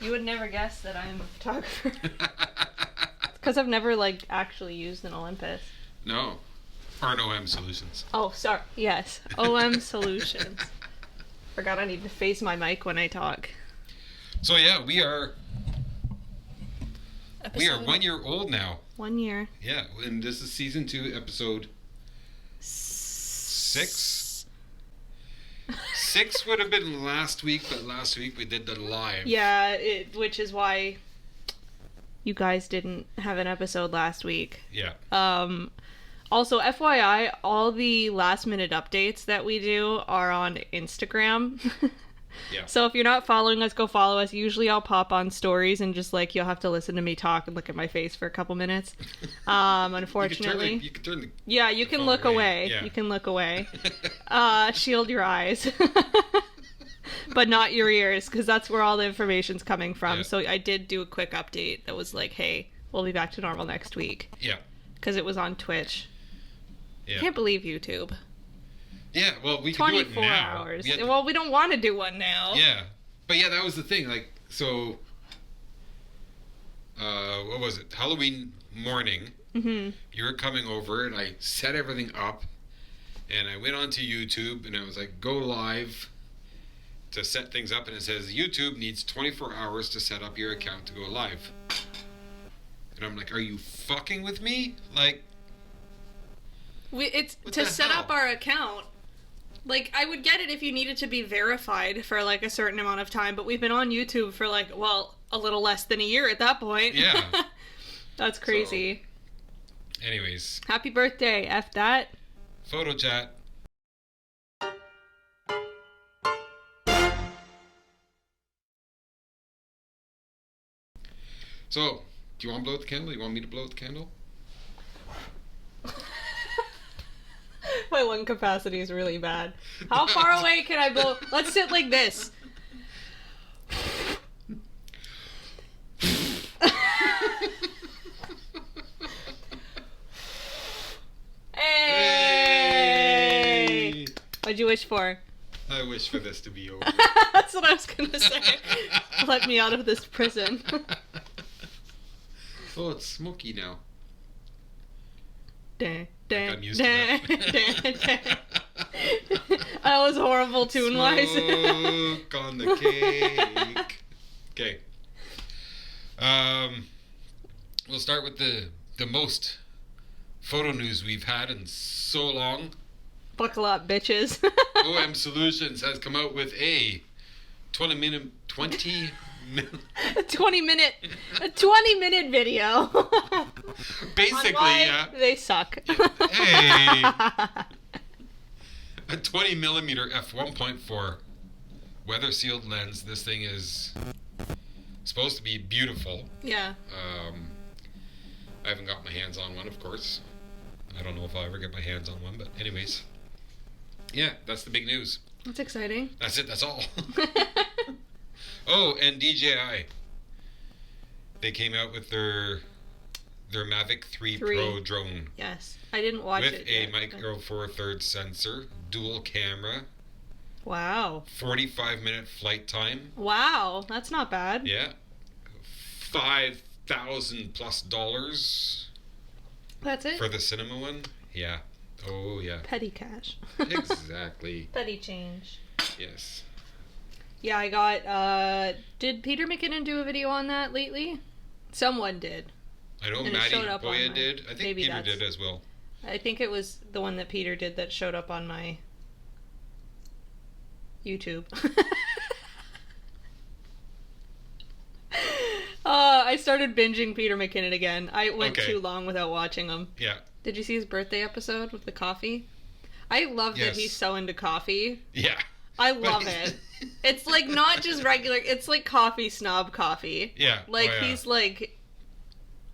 You would never guess that I'm a photographer. Because I've never, like, actually used an Olympus. No. Or an OM Solutions. Oh, sorry. Yes. OM Solutions. Forgot I need to face my mic when I talk. So, yeah, we are 1 year old now. 1 year. Yeah, and this is season 2, episode 6. 6 would have been last week, but last week we did the live. Yeah, which is why you guys didn't have an episode last week. Yeah. Also, FYI, all the last minute updates that we do are on Instagram. Yeah. So if you're not following us, go follow us. Usually I'll pop on stories and just like you'll have to listen to me talk and look at my face for a couple minutes. Unfortunately. You can turn the Yeah, you can look away. Yeah. You can look away. Shield your eyes. But not your ears, because that's where all the information's coming from. Yeah. So I did do a quick update that was like, hey, we'll be back to normal next week. Yeah. Because it was on Twitch. Yeah. Can't believe YouTube. Yeah, well, we can do it 24 now. hours. Well, we don't want to do one now. Yeah. But yeah, that was the thing. Like, so, what was it? Halloween morning, you were coming over, and I set everything up, and I went onto YouTube, and I was like, go live to set things up, and it says, YouTube needs 24 hours to set up your account to go live. And I'm like, are you fucking with me? Like, It's what to the set hell? up our account. Like, I would get it if you needed to be verified for, like, a certain amount of time, but we've been on YouTube for, like, well, a little less than a year at that point. Yeah. That's crazy. So, anyways. Happy birthday, F that. Photo chat. So, do you want to blow out the candle? You want me to blow out the candle? My lung capacity is really bad. How far away can I blow? Let's sit like this. Hey! What'd you wish for? I wish for this to be over. That's what I was gonna say. Let me out of this prison. Oh, it's smoky now. Dun, I'm used to that. That was horrible tune-wise. Smoke on the cake. Okay. We'll start with the most photo news we've had in so long. Buckle up, bitches. OM Solutions has come out with a 20 minute A 20-minute video. basically, yeah. They suck. Hey. A 20 millimeter f1.4 weather sealed lens. This thing is supposed to be beautiful. Yeah. I haven't got my hands on one, of course. I don't know if I'll ever get my hands on one, but anyways. Yeah, that's the big news. That's exciting. That's it, that's all. Oh, and DJI. They came out with their Mavic 3 Pro drone. Yes. I didn't watch it with a Micro Four Thirds sensor, dual camera. Wow. 45-minute flight time. Wow, that's not bad. Yeah. $5,000 plus. That's it? For the cinema one? Yeah. Oh, yeah. Petty cash. Exactly. Petty change. Yes. Yeah, I got, did Peter McKinnon do a video on that lately? Someone did. I know And Maddie Boya did. I think Peter did as well. I think it was the one that Peter did that showed up on my YouTube. I started binging Peter McKinnon again. I went too long without watching him. Yeah. Did you see his birthday episode with the coffee? I love that he's so into coffee. Yeah. I love it. It's like not just regular, it's like coffee snob coffee. Yeah. Like he's like,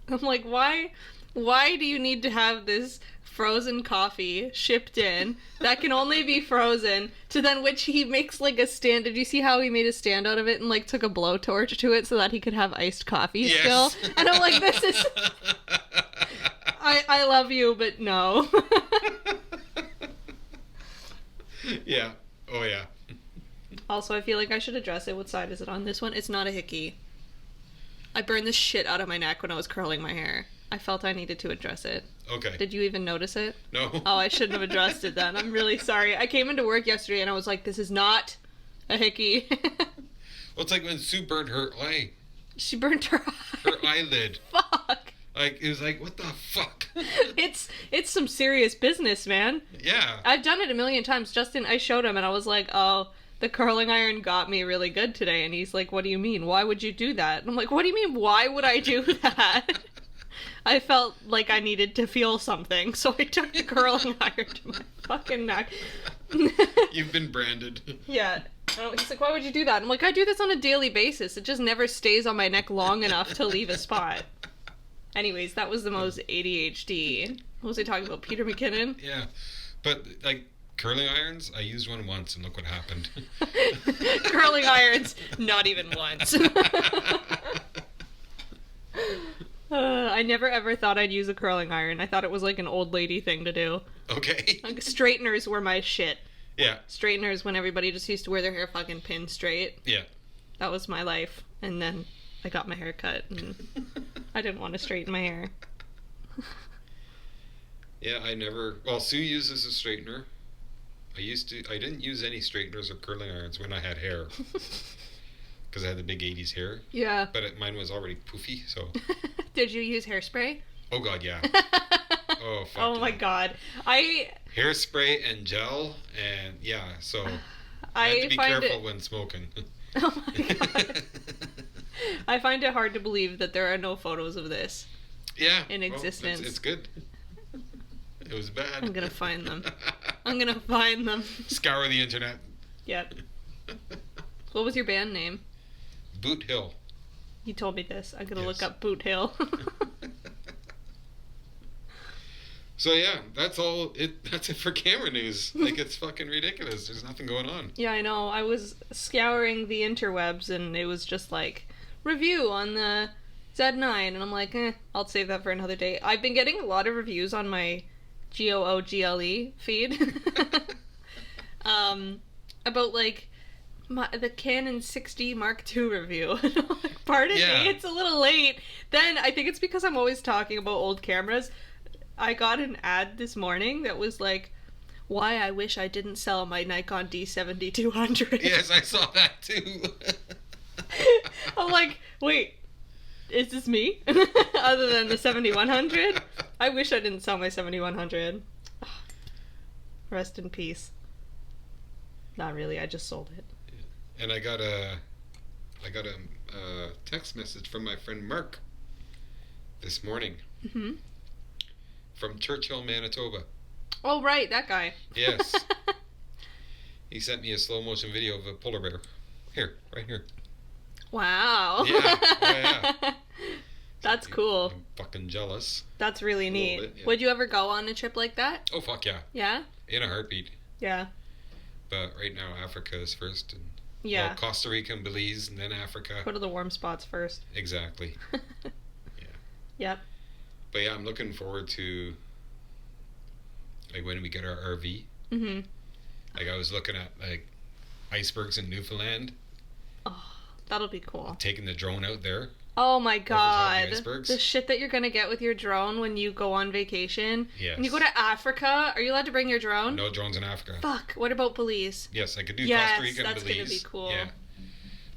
I'm like, why do you need to have this frozen coffee shipped in that can only be frozen, to then which he makes like a stand. Did you see how he made a stand out of it and like took a blowtorch to it so that he could have iced coffee still? And I'm like, this is, I love you, but no. Yeah. Oh, yeah. Also, I feel like I should address it. What side is it on? This one? It's not a hickey. I burned the shit out of my neck when I was curling my hair. I felt I needed to address it. Okay. Did you even notice it? No. Oh, I shouldn't have addressed it then. I'm really sorry. I came into work yesterday and I was like, this is not a hickey. Well, it's like when Sue burned her eye. She burnt her eye. Her eyelid. Fuck. Like, it was like, what the fuck? It's some serious business, man. Yeah. I've done it a million times. Justin, I showed him and I was like, oh, the curling iron got me really good today. And he's like, what do you mean? Why would you do that? And I'm like, what do you mean, why would I do that? I felt like I needed to feel something, so I took the curling iron to my fucking neck. You've been branded. Yeah. He's like, why would you do that? I'm like, I do this on a daily basis. It just never stays on my neck long enough to leave a spot. Anyways, that was the most ADHD. What was I talking about? Peter McKinnon? Yeah. But, like, curling irons, I used one once and look what happened. Curling irons, not even once. I never ever thought I'd use a curling iron. I thought it was like an old lady thing to do. Okay. Like, straighteners were my shit. Yeah. Straighteners when everybody just used to wear their hair fucking pinned straight. Yeah. That was my life. And then I got my hair cut and I didn't want to straighten my hair. Yeah, well, Sue uses a straightener. I didn't use any straighteners or curling irons when I had hair. Because I had the big 80s hair. Yeah. But mine was already poofy, so. Did you use hairspray? Oh, God, yeah. Oh, fuck. Oh, my God. Hairspray and gel, and yeah, so. I have to be find careful when smoking. Oh, my God. I find it hard to believe that there are no photos of this. Yeah. In existence. It's good. It was bad. I'm gonna find them. I'm gonna find them. Scour the internet. Yep. What was your band name? Boot Hill. You told me this. I'm gonna Yes. look up Boot Hill. So yeah, that's it for camera news. Like, it's fucking ridiculous. There's nothing going on. Yeah, I know. I was scouring the interwebs and it was just like, review on the Z9, and I'm like, I'll save that for another day. I've been getting a lot of reviews on my GOOGLE feed. About like the Canon 6D Mark II review. Pardon me, it's a little late. Then I think it's because I'm always talking about old cameras. I got an ad this morning that was like, why I wish I didn't sell my Nikon D7200. Yes, I saw that too. I'm like, wait, is this me? Other than the 7100? I wish I didn't sell my 7100. Rest in peace. Not really, I just sold it. And I got a text message from my friend Mark this morning. Mm-hmm. From Churchill, Manitoba. Oh, right, that guy. Yes. He sent me a slow motion video of a polar bear. Here, right here. Wow. Yeah. Oh, yeah. That's cool. I'm fucking jealous. That's really neat. Bit, yeah. Would you ever go on a trip like that? Oh, fuck yeah. Yeah? In a heartbeat. Yeah. But right now, Africa is first. And, yeah. well, Costa Rica and Belize, and then Africa. Go to the warm spots first. Exactly. Yeah. Yep. But yeah, I'm looking forward to, like, when we get our RV. Mm-hmm. Like, I was looking at, like, icebergs in Newfoundland. Oh, that'll be cool. Taking the drone out there. Oh my Over top god. the icebergs. The shit that you're gonna get with your drone when you go on vacation. Yes. When you go to Africa, are you allowed to bring your drone? No drones in Africa. Fuck. What about Belize? Yes, I could do Yes, Costa Rica and that's Belize. gonna be cool. Yeah.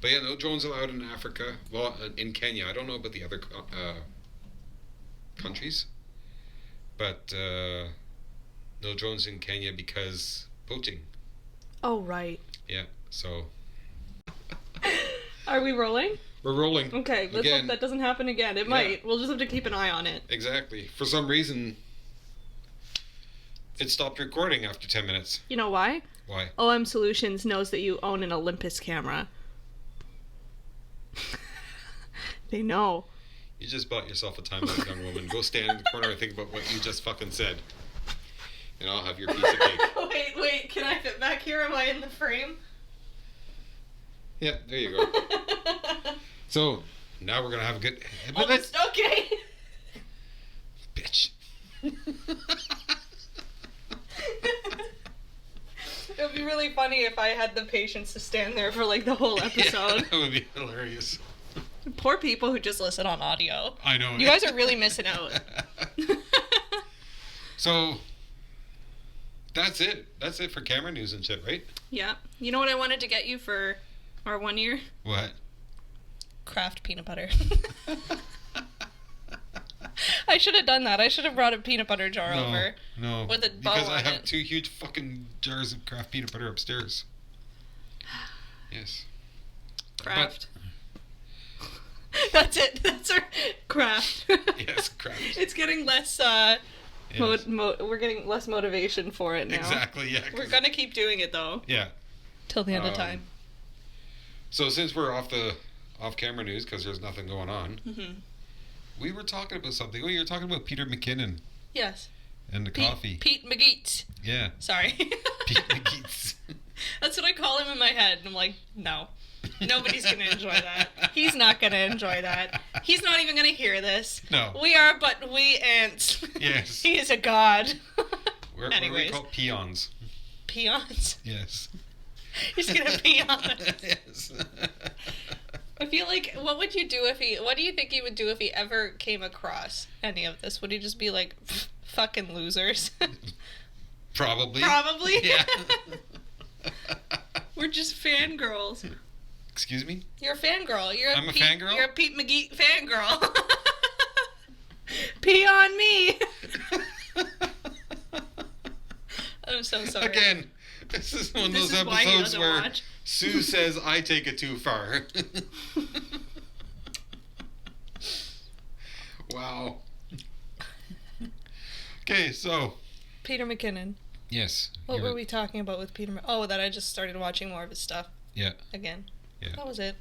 But yeah, no drones allowed in Africa. Well, in Kenya. I don't know about the other countries. But no drones in Kenya because poaching. Oh, right. Yeah, so. Are we rolling? We're rolling. Okay, let's hope that doesn't happen again. It might. We'll just have to keep an eye on it. Exactly. For some reason, it stopped recording after 10 minutes. You know why? Why? OM Solutions knows that you own an Olympus camera. They know. You just bought yourself a time out, young woman. Go stand in the corner and think about what you just fucking said. And I'll have your piece of cake. Wait, can I fit back here? Am I in the frame? Yeah, there you go. So, now we're going to have a good... Okay. Bitch. It would be really funny if I had the patience to stand there for like the whole episode. Yeah, that would be hilarious. Poor people who just listen on audio. I know. You guys are really missing out. So, that's it. That's it for camera news and shit, right? Yeah. You know what I wanted to get you for our 1 year? What? Kraft peanut butter. I should have done that. I should have brought a peanut butter jar over. No. With a bow because I on have it. 2 huge fucking jars of Kraft peanut butter upstairs. Yes. Kraft. That's it. That's our Kraft. Yes, Kraft. It's getting less, Yes. we're getting less motivation for it now. Exactly, yeah. We're gonna keep doing it, though. Yeah. Till the end of time. So since we're off-camera news, because there's nothing going on, we were talking about something. Oh, you were talking about Peter McKinnon Yes. and the coffee. Pete McGeet. Yeah. Sorry. Pete McGeets. That's what I call him in my head. And I'm like, no. Nobody's going to enjoy that. He's not going to enjoy that. He's not even going to hear this. No. We are but wee ants. Yes. He is a god. What do we call peons? Peons? Yes. He's going to pee on us. Yes. I feel like, what do you think he would do if he ever came across any of this? Would he just be like, fucking losers? Probably. Probably? Yeah. We're just fangirls. Excuse me? You're a fangirl. I'm a fangirl? You're a Pete McGee fangirl. Pee on me. I'm so sorry. Again, this is one of This those is why he episodes doesn't where watch. Sue says I take it too far. Wow. Okay, so. Peter McKinnon. Yes. What were we talking about with Peter? Oh, that I just started watching more of his stuff. Yeah. Again. Yeah. That was it.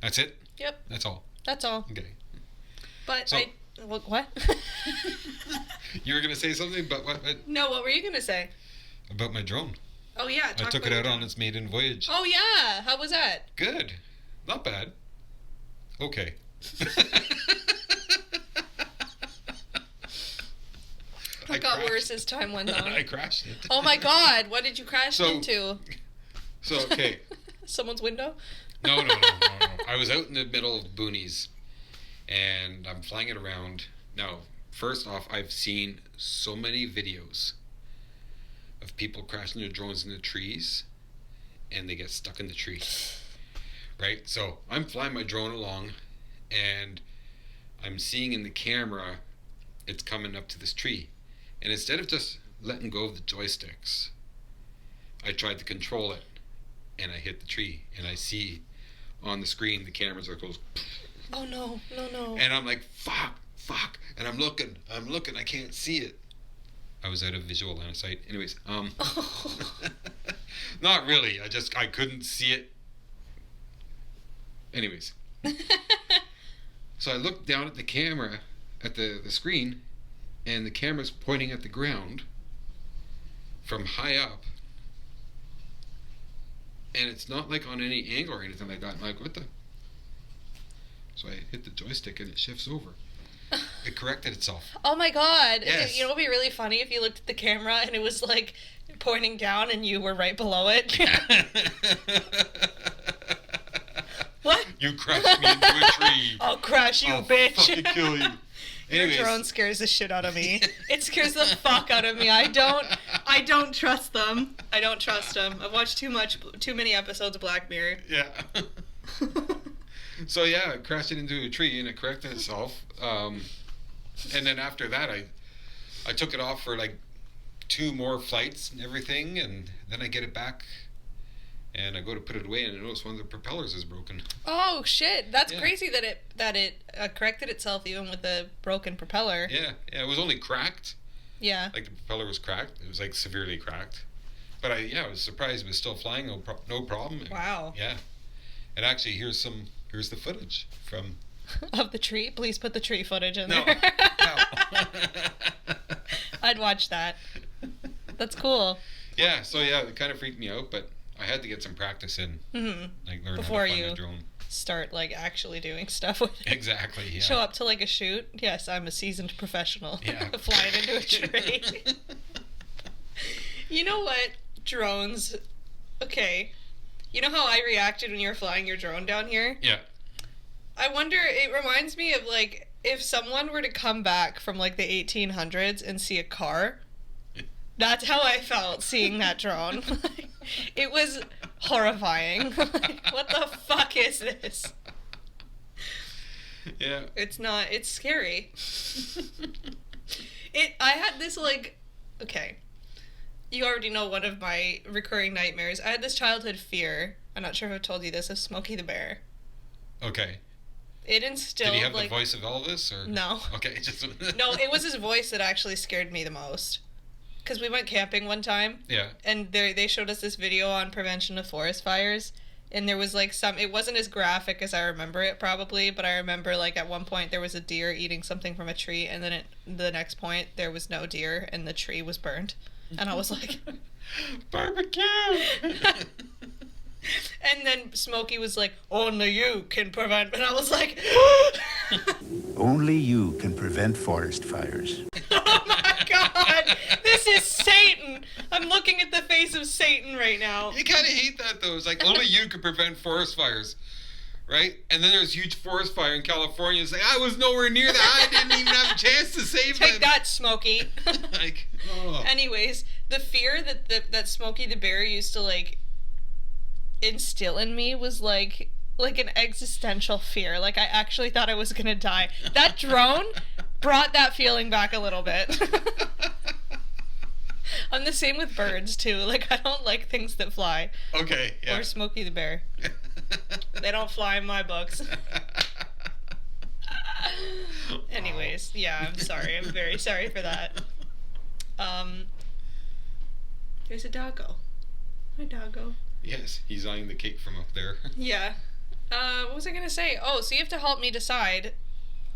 That's it? Yep. That's all. That's all. Okay. But So- what? You were going to say something, but what? No, what were you gonna say? About my drone. Oh yeah. I talk took about it out your- on its maiden voyage. Oh yeah. How was that? Good. Not bad. Okay. It got worse as time went on. I crashed it. Oh my god, what did you crash into? So, okay. Someone's window? No. I was out in the middle of boonies, and I'm flying it around. Now, first off, I've seen so many videos of people crashing their drones in the trees, and they get stuck in the tree. Right? So, I'm flying my drone along, and I'm seeing in the camera it's coming up to this tree. And instead of just letting go of the joysticks, I tried to control it, and I hit the tree, and I see on the screen the camera goes, Oh no. and I'm like, fuck, and I'm looking, I can't see it. I was out of visual line of sight. Anyways, not really. I couldn't see it. Anyways, so I looked down at the camera, at the screen, and the camera's pointing at the ground from high up. And it's not like on any angle or anything like that. I'm like, what the? So I hit the joystick and it shifts over. It corrected itself. Oh my god. Yes. You know what would be really funny if you looked at the camera and it was like pointing down and you were right below it? What? You crashed me into a tree. I'll crash you, I'll bitch. fucking kill you. Your Anyways. drone scares the shit out of me. It scares the fuck out of me. I don't trust them. I don't trust them. I've watched too many episodes of Black Mirror. Yeah. So yeah, it crashed it into a tree and it corrected itself. And then after that, I took it off for like 2 more flights and everything, and then I get it back, and I go to put it away, and I notice one of the propellers is broken. Oh shit! That's Yeah. crazy that it corrected itself even with the broken propeller. Yeah, it was only cracked. Yeah. Like the propeller was cracked. It was like severely cracked. But I was surprised it was still flying, no problem. Wow. Yeah. And actually, here's the footage from. Of the tree. Please put the tree footage in No. there. No. I'd watch that. That's cool. Yeah. So yeah, it kind of freaked me out, but I had to get some practice in, like learn Before how to fly you my drone. start like actually doing stuff with it. Exactly. Yeah. Show up to like a shoot. Yes, I'm a seasoned professional. Yeah. Flying into a tree. You know what? Drones. Okay. You know how I reacted when you were flying your drone down here? Yeah. I wonder, it reminds me of, like, if someone were to come back from, like, the 1800s and see a car, that's how I felt seeing that drone. It was horrifying. Like, what the fuck is this? Yeah. It's scary. I had this, like, okay. You already know one of my recurring nightmares. I had this childhood fear, I'm not sure if I've told you this, of Smokey the Bear. Okay. It instilled, Did he have like, the voice of Elvis, or? No. Okay, just... No, it was his voice that actually scared me the most. Because we went camping one time. Yeah. And they showed us this video on prevention of forest fires. And there was, like, it wasn't as graphic as I remember it, probably. But I remember, like, at one point there was a deer eating something from a tree. And then the next point, there was no deer and the tree was burned. And I was like... Barbecue! And then Smokey was like, only you can prevent... And I was like... Only you can prevent forest fires. Oh my god! This is Satan! I'm looking at the face of Satan right now. You kind of hate that, though. It's like, only you could prevent forest fires. Right? And then there's a huge forest fire in California. It's like, I was nowhere near that. I didn't even have a chance to save them. Take that, Smokey. Like, oh. Anyways, the fear that Smokey the Bear used to, like, instill in me was, like an existential fear. Like, I actually thought I was gonna die. That drone brought that feeling back a little bit. I'm the same with birds, too. Like, I don't like things that fly. Okay, yeah. Or Smokey the Bear. They don't fly in my books. Anyways, yeah, I'm sorry. I'm very sorry for that. There's a doggo. Hi, doggo. Yes, he's eyeing the cake from up there. Yeah. What was I gonna say? Oh, so you have to help me decide.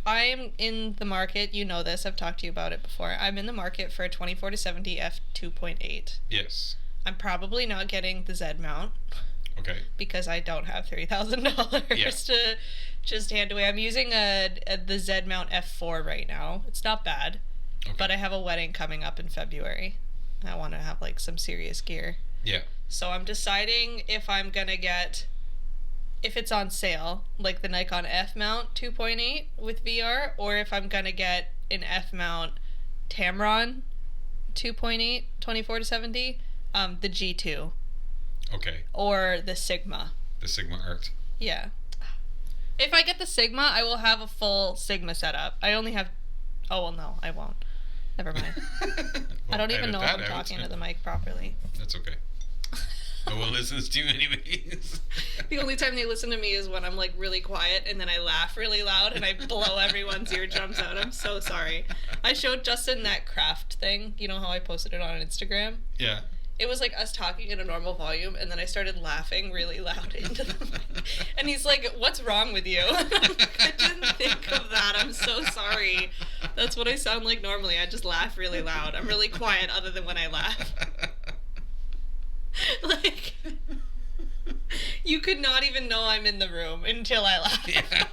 I'm in the market. You know this. I've talked to you about it before. I'm in the market for a 24-70 f2.8. Yes. I'm probably not getting the Z mount. Okay. Because I don't have $3,000 to just hand away. I'm using the Z mount F4 right now. It's not bad. Okay. But I have a wedding coming up in February. I want to have, like, some serious gear. Yeah. So I'm deciding if I'm going to get, if it's on sale, like the Nikon F mount 2.8 with VR, or if I'm going to get an F mount Tamron 2.8 24-70, the G2. Okay. Or the Sigma. The Sigma Art. Yeah. If I get the Sigma, I will have a full Sigma setup. I only have... Oh, well, no, I won't. Never mind. Well, I don't even know if I'm talking to the mic properly. That's okay. No one listens to you anyways. The only time they listen to me is when I'm, like, really quiet and then I laugh really loud and I blow everyone's eardrums out. I'm so sorry. I showed Justin that craft thing. You know how I posted it on Instagram? Yeah. It was like us talking in a normal volume, and then I started laughing really loud into the mic. And he's like, what's wrong with you? I didn't think of that. I'm so sorry. That's what I sound like normally. I just laugh really loud. I'm really quiet other than when I laugh. Like, you could not even know I'm in the room until I laugh. Yeah.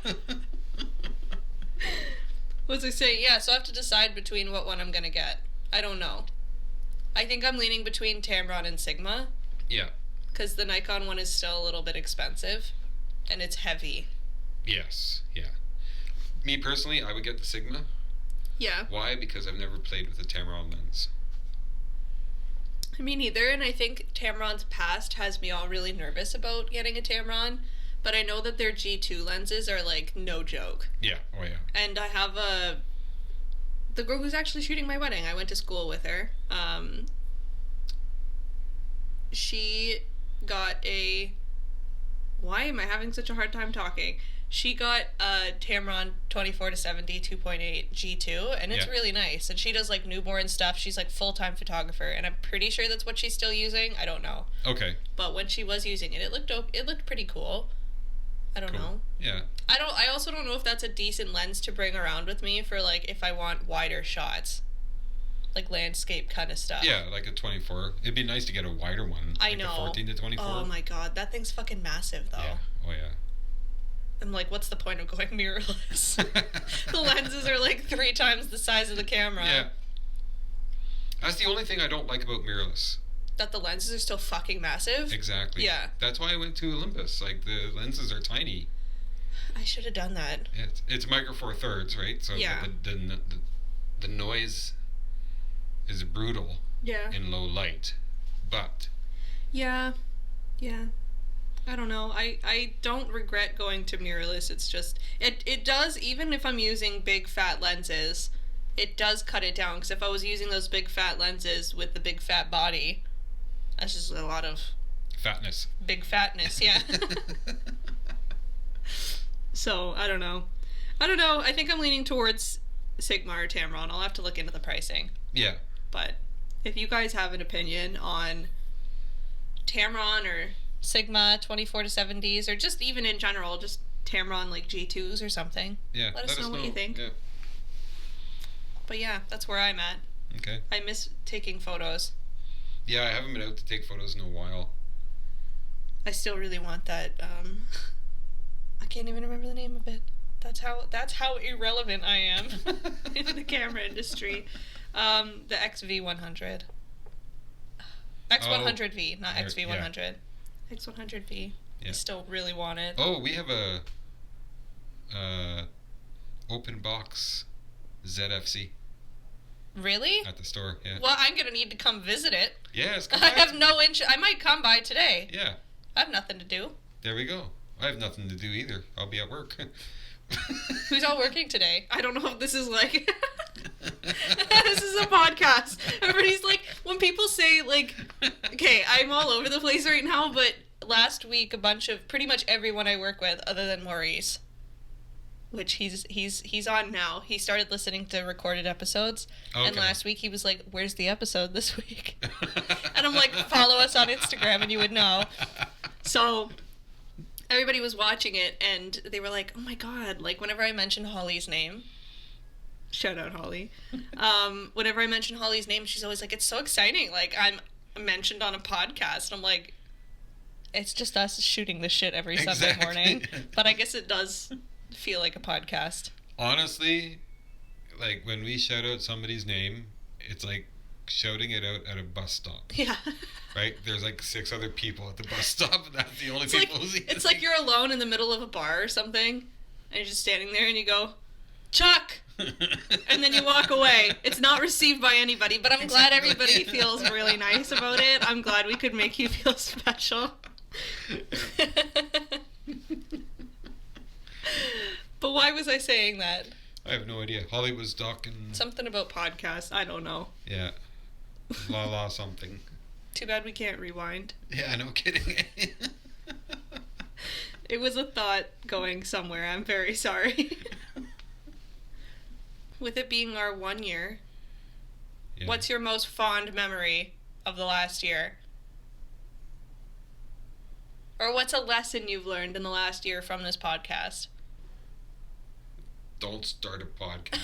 What was I saying? Yeah, so I have to decide between what one I'm going to get. I don't know. I think I'm leaning between Tamron and Sigma. Yeah. Because the Nikon one is still a little bit expensive. And it's heavy. Yes, yeah. Me personally, I would get the Sigma. Yeah. Why? Because I've never played with a Tamron lens. Me neither, and I think Tamron's past has me all really nervous about getting a Tamron. But I know that their G2 lenses are, like, no joke. Yeah, oh yeah. And I have the girl who's actually shooting my wedding, I went to school with her. She got why am I having such a hard time talking? She got a Tamron 24-70 2.8 G2, and it's really nice. And she does, like, newborn stuff. She's, like, full-time photographer, and I'm pretty sure that's what she's still using. I don't know. Okay. But when she was using it, it looked pretty cool. I don't know. Yeah. I also don't know if that's a decent lens to bring around with me for, like, if I want wider shots. Like landscape kind of stuff. Yeah, like a 24. It'd be nice to get a wider one. I like know. A 14 to 24. Oh my god, that thing's fucking massive though. Yeah. Oh yeah. And, like, what's the point of going mirrorless? The lenses are, like, 3 times the size of the camera. Yeah. That's the only thing I don't like about mirrorless. That the lenses are still fucking massive? Exactly. Yeah. That's why I went to Olympus. Like, the lenses are tiny. I should have done that. It's Micro Four Thirds, right? So Yeah. the noise is brutal in low light, but yeah. I don't know. I don't regret going to mirrorless. It's just it does, even if I'm using big fat lenses, it does cut it down, because if I was using those big fat lenses with the big fat body, that's just a lot of fatness. Big fatness, yeah. So, I don't know. I think I'm leaning towards Sigma or Tamron. I'll have to look into the pricing. Yeah. But if you guys have an opinion on Tamron or Sigma 24 to 70s, or just even in general, just Tamron like G2s or something. Yeah. Let us know what you think. Yeah. But yeah, that's where I'm at. Okay. I miss taking photos. Yeah, I haven't been out to take photos in a while. I still really want that. I can't even remember the name of it. That's how irrelevant I am in the camera industry. The XV100. X100V, not XV100. Yeah. X100V. Yeah. I still really want it. Oh, we have a open box ZFC. Really? At the store, yeah. Well, I'm gonna need to come visit it. Yes, come I have no interest. I might come by today. Yeah. I have nothing to do. There we go. I have nothing to do either. I'll be at work. Who's all working today? I don't know if this is like... This is a podcast. Everybody's like... When people say, like... Okay, I'm all over the place right now, but last week, pretty much everyone I work with, other than Maurice, which he's on now. He started listening to recorded episodes, okay. And last week he was like, "Where's the episode this week?" And I'm like, "Follow us on Instagram and you would know." So everybody was watching it and they were like, "Oh my god!" Like whenever I mentioned Holly's name, shout out Holly. Whenever I mention Holly's name, she's always like, "It's so exciting! Like I'm mentioned on a podcast." And I'm like, "It's just us shooting the shit every Sunday morning," but I guess it does feel like a podcast. Honestly, like when we shout out somebody's name, it's like shouting it out at a bus stop. Yeah. Right? There's like 6 other people at the bus stop, and that's the only people who see it. It's like you're alone in the middle of a bar or something, and you're just standing there and you go, "Chuck!" And then you walk away. It's not received by anybody, but I'm glad everybody feels really nice about it. I'm glad we could make you feel special. But why was I saying that? I have no idea. Holly was talking... Something about podcasts. I don't know. Yeah. La something. Too bad we can't rewind. Yeah, no kidding. It was a thought going somewhere. I'm very sorry. With it being our 1 year, yeah. What's your most fond memory of the last year? Or what's a lesson you've learned in the last year from this podcast? Don't start a podcast.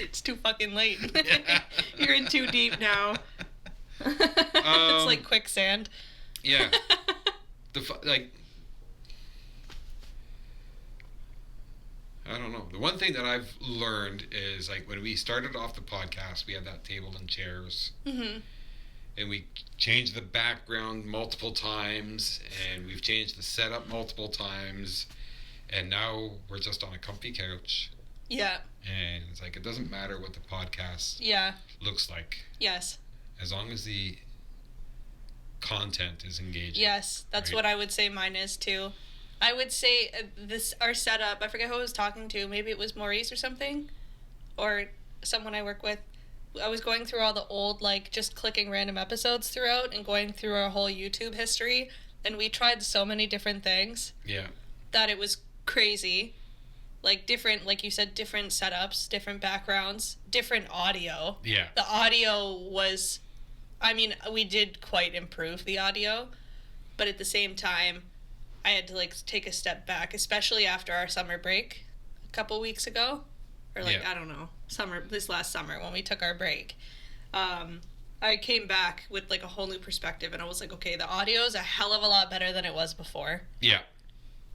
It's too fucking late. Yeah. You're in too deep now. It's like quicksand. Yeah. I don't know. The one thing that I've learned is like when we started off the podcast, we had that table and chairs. Mm-hmm. And we changed the background multiple times, and we've changed the setup multiple times, and now we're just on a comfy couch. Yeah. And it's like, it doesn't matter what the podcast looks like. Yes. As long as the content is engaging. Yes, that's right? What I would say mine is too. I would say our setup, I forget who I was talking to, maybe it was Maurice or something, or someone I work with. I was going through all the old, like, just clicking random episodes throughout and going through our whole YouTube history, and we tried so many different things. Yeah. That it was crazy. Like, different, like you said, different setups, different backgrounds, different audio. Yeah. The audio was, I mean, we did quite improve the audio, but at the same time, I had to, like, take a step back, especially after our summer break a couple weeks ago. Or, like, I don't know, this last summer when we took our break. I came back with, like, a whole new perspective, and I was like, okay, the audio is a hell of a lot better than it was before. Yeah.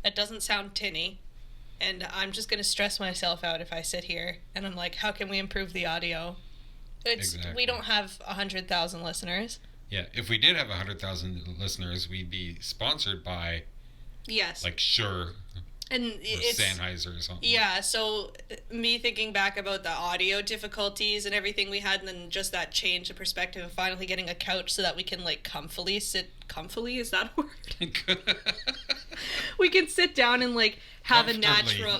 It doesn't sound tinny, and I'm just going to stress myself out if I sit here, and I'm like, how can we improve the audio? Exactly. We don't have 100,000 listeners. Yeah, if we did have 100,000 listeners, we'd be sponsored by Yes. Like Shure And or it's Sennheiser or something. yeah. So me thinking back about the audio difficulties and everything we had, and then just that change of perspective of finally getting a couch so that we can like comfily sit. Comfily, is that a word? We can sit down and like have a natural.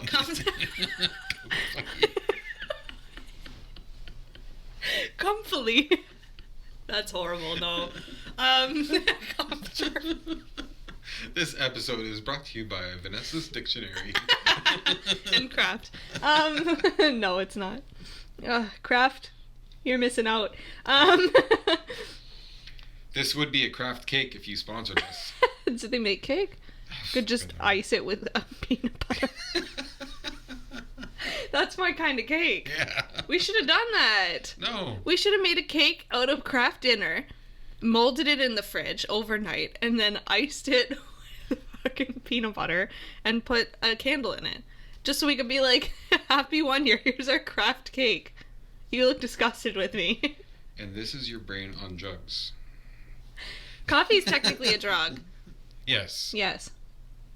Comfily. That's horrible. No. This episode is brought to you by Vanessa's Dictionary. And Kraft. No, it's not. Kraft, you're missing out. This would be a Kraft cake if you sponsored us. Do they make cake? Could just ice it with peanut butter. That's my kind of cake. Yeah. We should have done that. No. We should have made a cake out of Kraft Dinner, molded it in the fridge overnight, and then iced it with fucking peanut butter and put a candle in it. Just so we could be like, happy 1 year, here's our Kraft cake. You look disgusted with me. And this is your brain on drugs. Coffee is technically a drug. Yes. Yes.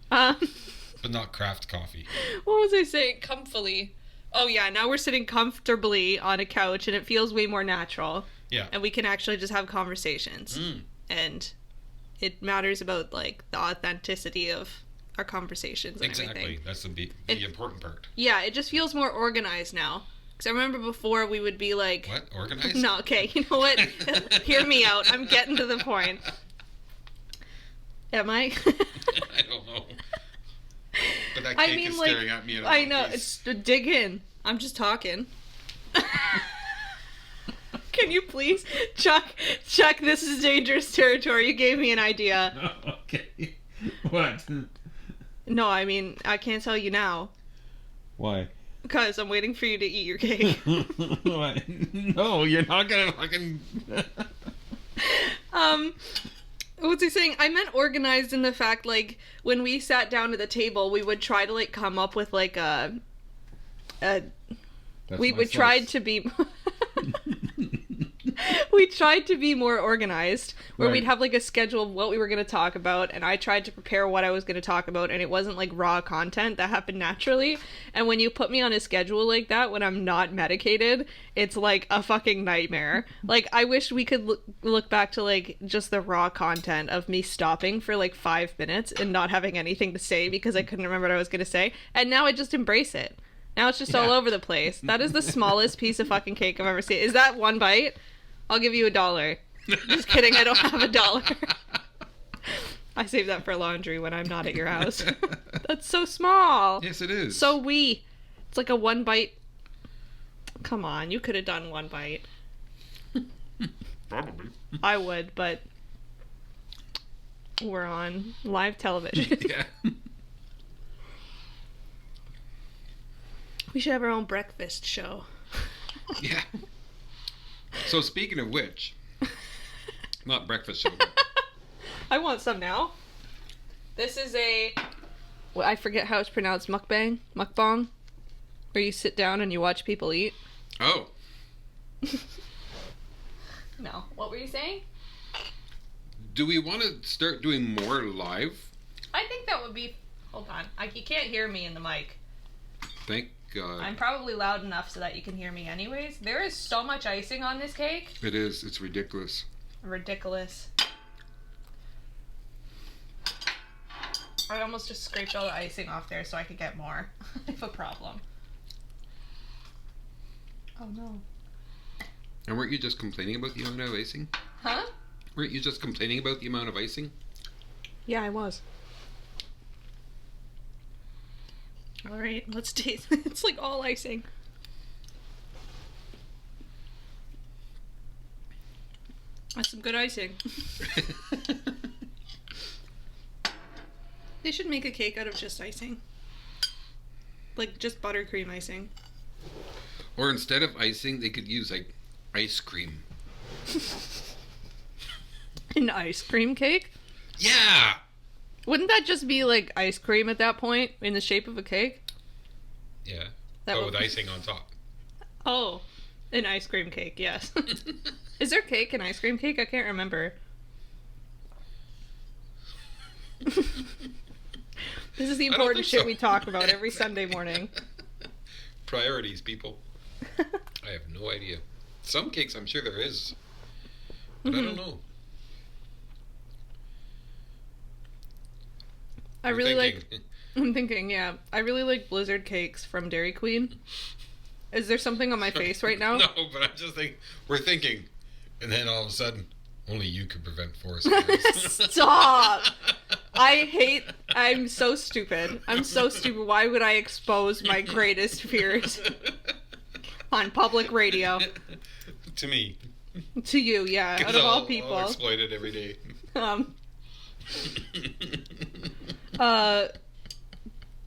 But not Kraft coffee. What was I saying? Comfily. Oh yeah, now we're sitting comfortably on a couch and it feels way more natural. Yeah. And we can actually just have conversations. And it matters about like the authenticity of our conversations and Exactly. everything. That's the important part. Yeah, it just feels more organized now. Because I remember before we would be like... What? Organized? No, okay, you know what? Hear me out. I'm getting to the point. Am I? I don't know. But that cake is staring at me. I know. It's dig in. I'm just talking. Can you please, Chuck? This is dangerous territory. You gave me an idea. Okay. What? No, I mean I can't tell you now Why? because I'm waiting for you to eat your cake. What? No, you're not gonna fucking. What's he saying? I meant organized in the fact, like, when we sat down at the table, we would try to, like, come up with, like, we would try to be... We tried to be more organized, where we'd have, like, a schedule of what we were going to talk about, and I tried to prepare what I was going to talk about, and it wasn't, like, raw content. That happened naturally. And when you put me on a schedule like that, when I'm not medicated, it's, like, a fucking nightmare. Like, I wish we could look back to, like, just the raw content of me stopping for, like, 5 minutes and not having anything to say because I couldn't remember what I was going to say. And now I just embrace it. Now it's just all over the place. That is the smallest piece of fucking cake I've ever seen. Is that one bite? I'll give you $1. Just kidding, I don't have $1. I save that for laundry when I'm not at your house. That's so small. Yes, it is. So wee. It's like a 1 bite. Come on, you could have done 1 bite. Probably. I would, but we're on live television. Yeah. We should have our own breakfast show. Yeah. So speaking of which, not breakfast show. I want some now. This is I forget how it's pronounced, mukbang? Mukbang? Where you sit down and you watch people eat. Oh. No. What were you saying? Do we want to start doing more live? I think that would be... Hold on. You can't hear me in the mic. Thank God. I'm probably loud enough so that you can hear me anyways. There is so much icing on this cake. It is. It's ridiculous. Ridiculous. I almost just scraped all the icing off there so I could get more. I have a problem. Oh no. And weren't you just complaining about the amount of icing? Huh? Weren't you just complaining about the amount of icing? Yeah, I was. Alright, let's taste. It's like all icing. That's some good icing. They should make a cake out of just icing. Like, just buttercream icing. Or instead of icing, they could use, like, ice cream. An ice cream cake? Yeah! Wouldn't that just be, like, ice cream at that point, in the shape of a cake? Yeah. That with icing on top. Oh, an ice cream cake, yes. Is there cake in ice cream cake? I can't remember. This is the I don't important think shit so. we talk about every Sunday morning. Priorities, people. I have no idea. Some cakes, I'm sure there is, but I don't know. I You're really thinking. like. I'm thinking, yeah. I really like Blizzard cakes from Dairy Queen. Is there something on my face right now? No, but I'm just thinking. We're thinking, and then all of a sudden, only you could prevent forest fires. Stop! I'm so stupid. I'm so stupid. Why would I expose my greatest fears on public radio? To me. To you, yeah. 'Cause Out of all I'll people. exploit it every day.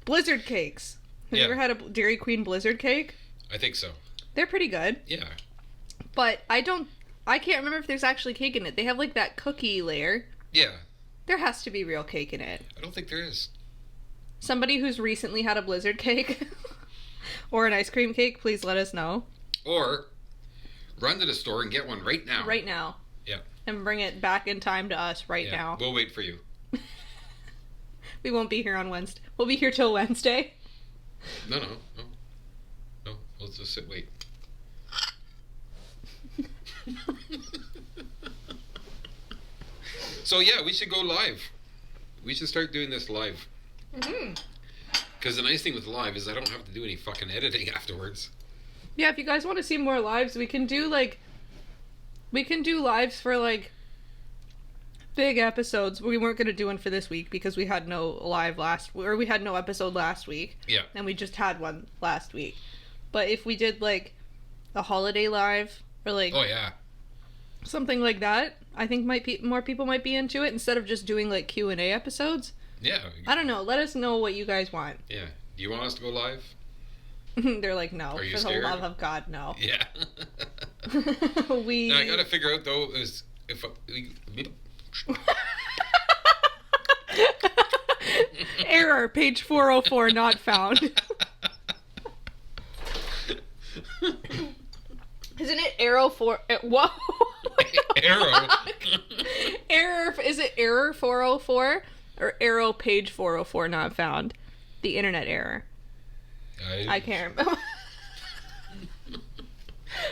Blizzard cakes. Have you Yeah. ever had a Dairy Queen Blizzard cake? I think so. They're pretty good. Yeah. But I can't remember if there's actually cake in it. They have like that cookie layer. Yeah. There has to be real cake in it. I don't think there is. Somebody who's recently had a Blizzard cake or an ice cream cake, please let us know. Or run to the store and get one right now. Right now. Yeah. And bring it back in time to us right Yeah. now. We'll wait for you. We won't be here on Wednesday. We'll be here till Wednesday. No. Let's just sit. Wait. So yeah, we should go live. We should start doing this live. Because the nice thing with live is I don't have to do any fucking editing afterwards. Yeah, if you guys want to see more lives, we can do lives for like big episodes. We weren't going to do one for this week because we had no we had no episode last week. Yeah. And we just had one last week. But if we did like a holiday live or like Oh yeah. something like that, I think more people might be into it instead of just doing like Q&A episodes. Yeah. I don't know. Let us know what you guys want. Yeah. Do you want us to go live? They're like, no. Are you For scared? the love of God, no. Yeah. We. Now I gotta figure out though is if we. Error, page 404 not found. Isn't it arrow 4? Whoa. Arrow. Error, is it error 404 or arrow page 404 not found? The internet error. I can't remember.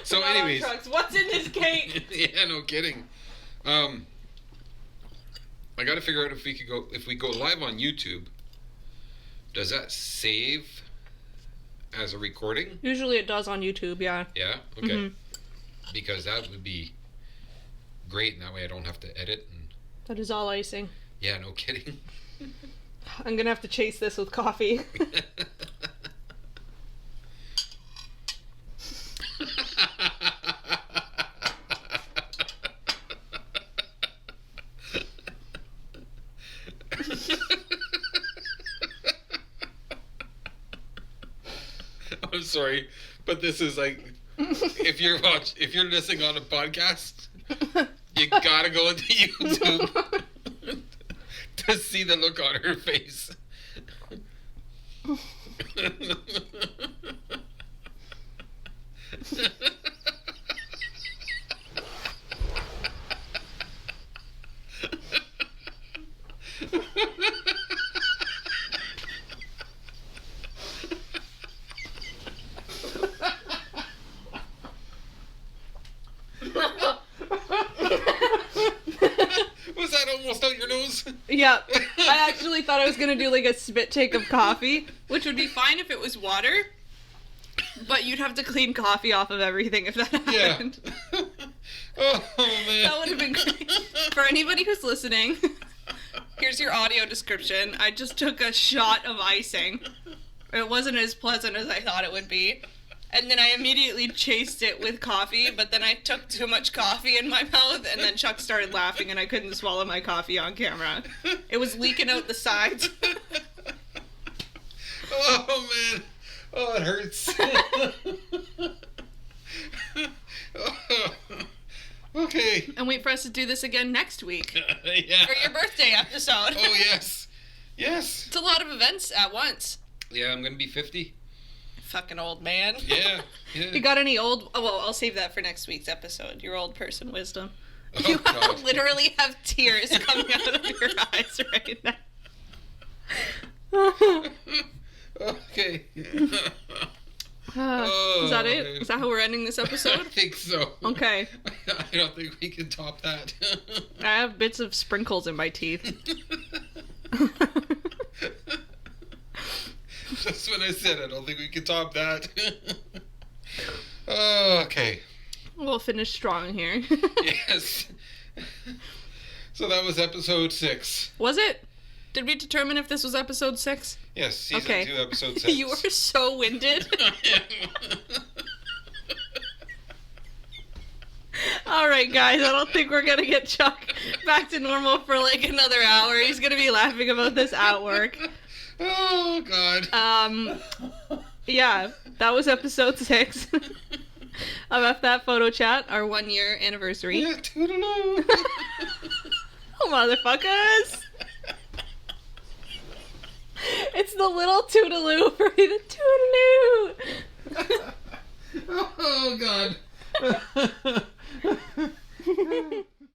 So Not on anyways. trucks. What's in this cake? Yeah, no kidding. I gotta figure out if we go live on YouTube, does that save as a recording? Usually it does on YouTube, yeah. Yeah? Okay. Mhm. Because that would be great, and that way I don't have to edit. And That is all icing. yeah, no kidding. I'm gonna have to chase this with coffee. I'm sorry, but this is like if you're listening on a podcast, you gotta go into YouTube to see the look on her face. Was that almost out your nose? Yeah, I actually thought I was gonna do like a spit take of coffee, which would be fine if it was water, but you'd have to clean coffee off of everything if that Yeah. happened. Oh man. That would have been great. For anybody who's listening, here's your audio description. I just took a shot of icing. It wasn't as pleasant as I thought it would be. And then I immediately chased it with coffee, but then I took too much coffee in my mouth, and then Chuck started laughing, and I couldn't swallow my coffee on camera. It was leaking out the sides. Oh man. Oh, it hurts. Okay. And wait for us to do this again next week Yeah. for your birthday episode. Oh yes. Yes. It's a lot of events at once. Yeah, I'm gonna be 50. Fucking old man. Yeah. You got any old... Oh, well, I'll save that for next week's episode. Your old person wisdom. Oh, You God. literally have tears coming out of your eyes right now. Is that it? Is that how we're ending this I episode? think so. Okay. I don't think we can top that. I have bits of sprinkles in my teeth. That's what I said. I don't think we can top that. Okay. We'll finish strong here. Yes. So that was episode 6. Was it? Did we determine if this was episode 6? Yes, season Okay. 2, episode 6. You were so winded. Alright, guys, I don't think we're gonna get Chuck back to normal for like another hour. He's gonna be laughing about this at work. Oh, God. Yeah, that was episode 6 of F That Photo Chat, our 1-year anniversary. Yeah, toodaloo. Oh, motherfuckers! It's the little toodaloo for me, the toodaloo! Oh, God.